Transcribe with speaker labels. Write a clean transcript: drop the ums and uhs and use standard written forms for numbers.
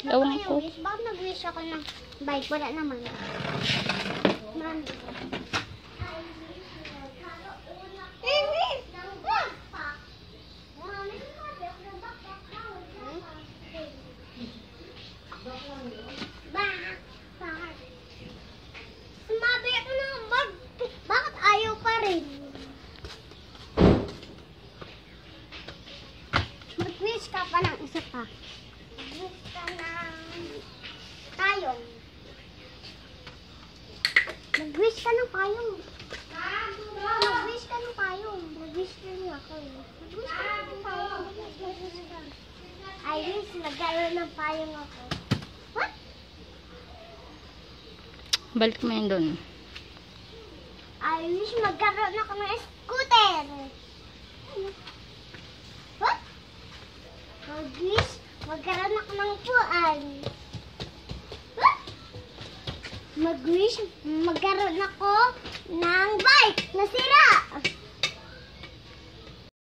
Speaker 1: Ewan ko.
Speaker 2: Bakit nag-wish ako ng bike? Wala naman. Mami. Sumabi ako ng bag. Bakit ayaw pa rin? Mag-wish ka pa ng isa pa. Mag-wish ka ng payong. Mag-wish ka ng payong. Mag-wish ka ng payong. Mag-wish ka rin ako. Mag-wish ka ng payong. I wish magkaroon ng payong ako. What?
Speaker 1: Balik mo yun doon.
Speaker 2: I wish magkaroon ako ng scooter. What? Mag-wish magkaroon ako ng upuan. What? Mag-wish magkaroon ako ng bike na